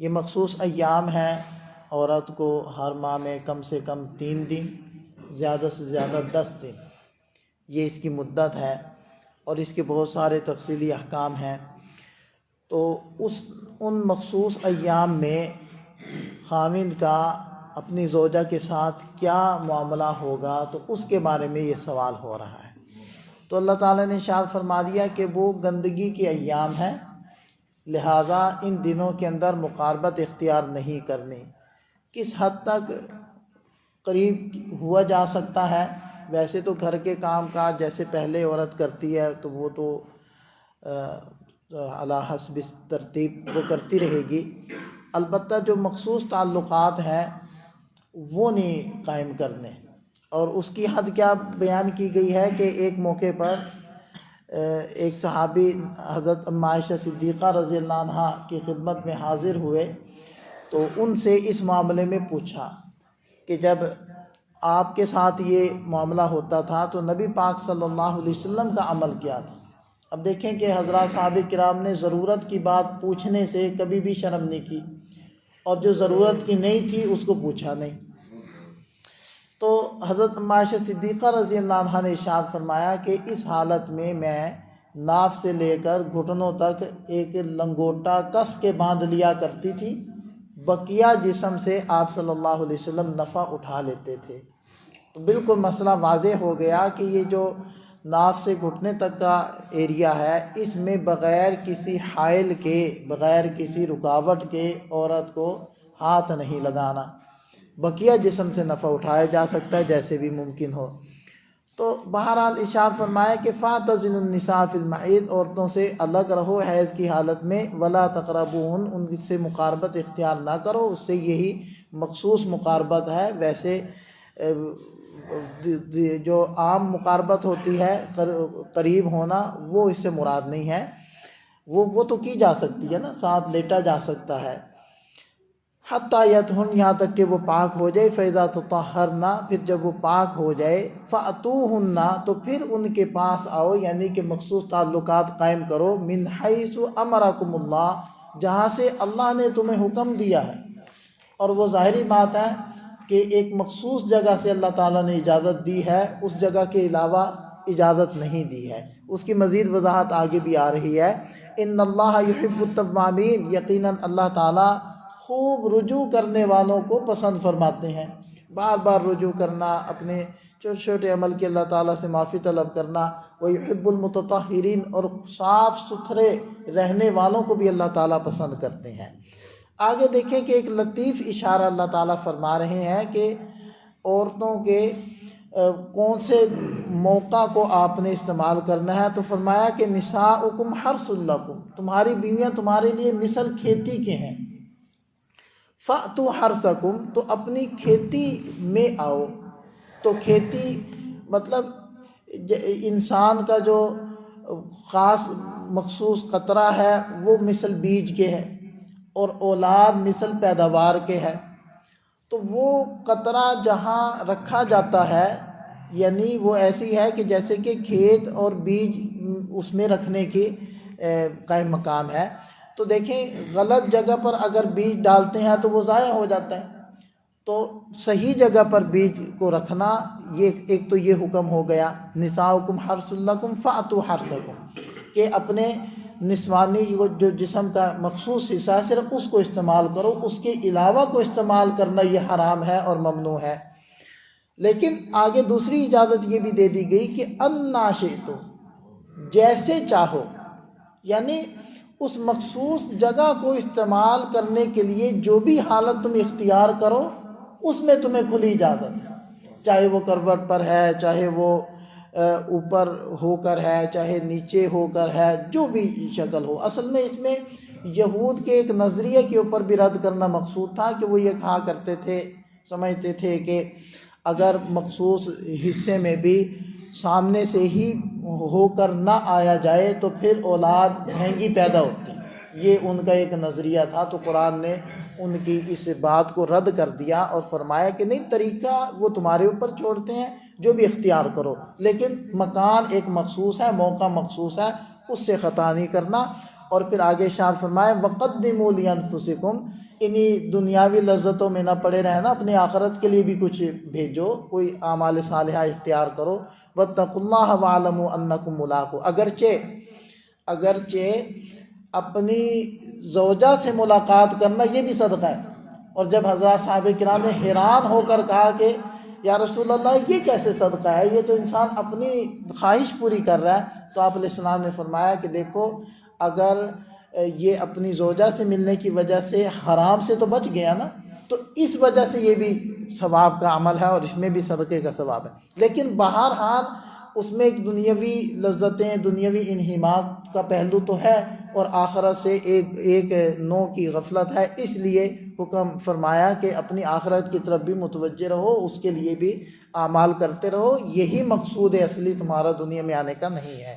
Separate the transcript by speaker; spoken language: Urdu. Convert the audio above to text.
Speaker 1: یہ مخصوص ایام ہیں، عورت کو ہر ماہ میں کم سے کم 3 دن، زیادہ سے زیادہ 10 دن یہ اس کی مدت ہے، اور اس کے بہت سارے تفصیلی احکام ہیں۔ تو ان مخصوص ایام میں خاوند کا اپنی زوجہ کے ساتھ کیا معاملہ ہوگا، تو اس کے بارے میں یہ سوال ہو رہا ہے۔ تو اللہ تعالیٰ نے ارشاد فرما دیا کہ وہ گندگی کے ایام ہیں، لہٰذا ان دنوں کے اندر مقاربت اختیار نہیں کرنی۔ کس حد تک قریب ہوا جا سکتا ہے؟ ویسے تو گھر کے کام کاج جیسے پہلے عورت کرتی ہے تو وہ تو علی حسب ترتیب وہ کرتی رہے گی، البتہ جو مخصوص تعلقات ہیں وہ نہیں قائم کرنے۔ اور اس کی حد کیا بیان کی گئی ہے کہ ایک موقع پر ایک صحابی حضرت ام عائشہ صدیقہ رضی اللہ عنہ کی خدمت میں حاضر ہوئے، تو ان سے اس معاملے میں پوچھا کہ جب آپ کے ساتھ یہ معاملہ ہوتا تھا تو نبی پاک صلی اللہ علیہ وسلم کا عمل کیا تھا۔ اب دیکھیں کہ حضرات صحابہ کرام نے ضرورت کی بات پوچھنے سے کبھی بھی شرم نہیں کی، اور جو ضرورت کی نہیں تھی اس کو پوچھا نہیں۔ تو حضرت ام عائشہ صدیقہ رضی اللہ عنہ نے ارشاد فرمایا کہ اس حالت میں ناف سے لے کر گھٹنوں تک ایک لنگوٹا کس کے باندھ لیا کرتی تھی، بقیہ جسم سے آپ صلی اللہ علیہ وسلم نفع اٹھا لیتے تھے۔ تو بالکل مسئلہ واضح ہو گیا کہ یہ جو ناف سے گھٹنے تک کا ایریا ہے، اس میں بغیر کسی حائل کے، بغیر کسی رکاوٹ کے عورت کو ہاتھ نہیں لگانا، بقیہ جسم سے نفع اٹھایا جا سکتا ہے جیسے بھی ممکن ہو۔ تو بہرحال ارشاد فرمایا کہ فاعتزلوا النساء فی المحیض، عورتوں سے الگ رہو حیض کی حالت میں، ولا تقربوہن، ان سے مقاربت اختیار نہ کرو، اس سے یہی مخصوص مقاربت ہے۔ ویسے جو عام مقاربت ہوتی ہے قریب ہونا، وہ اس سے مراد نہیں ہے، وہ تو کی جا سکتی ہے نا، ساتھ لیٹا جا سکتا ہے۔ حتیٰ یطہرن، یہاں تک کہ وہ پاک ہو جائے، فَإِذَا تطہرن، پھر جب وہ پاک ہو جائے، فَأْتُوهُنَّ، تو پھر ان کے پاس آؤ، یعنی کہ مخصوص تعلقات قائم کرو، مِنْ حَيْثُ أَمَرَكُمُ اللَّهُ، جہاں سے اللہ نے تمہیں حکم دیا ہے۔ اور وہ ظاہری بات ہے کہ ایک مخصوص جگہ سے اللہ تعالیٰ نے اجازت دی ہے، اس جگہ کے علاوہ اجازت نہیں دی ہے۔ اس کی مزید وضاحت آگے بھی آ رہی ہے۔ ان اللہ یحب التوابین، یقیناً اللہ تعالیٰ خوب رجوع کرنے والوں کو پسند فرماتے ہیں۔ بار بار رجوع کرنا، اپنے چھوٹے چھوٹے عمل کے اللہ تعالیٰ سے معافی طلب کرنا، ویحب المتطہرین، اور صاف ستھرے رہنے والوں کو بھی اللہ تعالیٰ پسند کرتے ہیں۔ آگے دیکھیں کہ ایک لطیف اشارہ اللہ تعالیٰ فرما رہے ہیں کہ عورتوں کے کون سے موقع کو آپ نے استعمال کرنا ہے۔ تو فرمایا کہ نساؤکم حرث لکم، تمہاری بیویاں تمہارے لیے مثل کھیتی کے ہیں۔ فأتوا حرثکم، تو اپنی کھیتی میں آؤ۔ تو کھیتی مطلب انسان کا جو خاص مخصوص قطرہ ہے وہ مثل بیج کے ہے، اور اولاد مثل پیداوار کے ہے۔ تو وہ قطرہ جہاں رکھا جاتا ہے، یعنی وہ ایسی ہے کہ جیسے کہ کھیت اور بیج اس میں رکھنے کی قائم مقام ہے۔ تو دیکھیں غلط جگہ پر اگر بیج ڈالتے ہیں تو وہ ضائع ہو جاتا ہے، تو صحیح جگہ پر بیج کو رکھنا، یہ ایک تو یہ حکم ہو گیا۔ نساؤکم حرث لکم فأتوا حرثکم، کہ اپنے نسوانی جو جسم کا مخصوص حصہ ہے صرف اس کو استعمال کرو، اس کے علاوہ کو استعمال کرنا یہ حرام ہے اور ممنوع ہے۔ لیکن آگے دوسری اجازت یہ بھی دے دی گئی کہ انا شئتم، جیسے چاہو، یعنی اس مخصوص جگہ کو استعمال کرنے کے لیے جو بھی حالت تم اختیار کرو اس میں تمہیں کھلی اجازت ہے، چاہے وہ کروٹ پر ہے، چاہے وہ اوپر ہو کر ہے، چاہے نیچے ہو کر ہے، جو بھی شکل ہو۔ اصل میں اس میں یہود کے ایک نظریے کے اوپر بھی رد کرنا مقصود تھا کہ وہ یہ کہا کرتے تھے، سمجھتے تھے کہ اگر مخصوص حصے میں بھی سامنے سے ہی ہو کر نہ آیا جائے تو پھر اولاد مہنگی پیدا ہوتی، یہ ان کا ایک نظریہ تھا۔ تو قرآن نے ان کی اس بات کو رد کر دیا اور فرمایا کہ نہیں، طریقہ وہ تمہارے اوپر چھوڑتے ہیں، جو بھی اختیار کرو، لیکن مکان ایک مخصوص ہے، موقع مخصوص ہے، اس سے خطا نہیں کرنا۔ اور پھر آگے ارشاد فرمایا وَقَدِّمُوا لِأَنفُسِكُمْ، انہی دنیاوی لذتوں میں نہ پڑے رہنا، اپنی آخرت کے لیے بھی کچھ بھیجو، کوئی اعمال صالحہ اختیار کرو۔ واتقوا اللہ واعلموا انکم ملاقوہ، اگرچہ اپنی زوجہ سے ملاقات کرنا یہ بھی صدقہ ہے۔ اور جب حضرات صحابہ کرام نے حیران ہو کر کہا کہ یا رسول اللہ یہ کیسے صدقہ ہے، یہ تو انسان اپنی خواہش پوری کر رہا ہے، تو آپ علیہ السلام نے فرمایا کہ دیکھو، اگر یہ اپنی زوجہ سے ملنے کی وجہ سے حرام سے تو بچ گیا نا، تو اس وجہ سے یہ بھی ثواب کا عمل ہے اور اس میں بھی صدقے کا ثواب ہے۔ لیکن بہرحال اس میں ایک دنیاوی لذتیں، دنیاوی انہماک کا پہلو تو ہے، اور آخرت سے ایک نوع کی غفلت ہے، اس لیے حکم فرمایا کہ اپنی آخرت کی طرف بھی متوجہ رہو، اس کے لیے بھی اعمال کرتے رہو، یہی مقصود اصلی تمہارا دنیا میں آنے کا نہیں ہے۔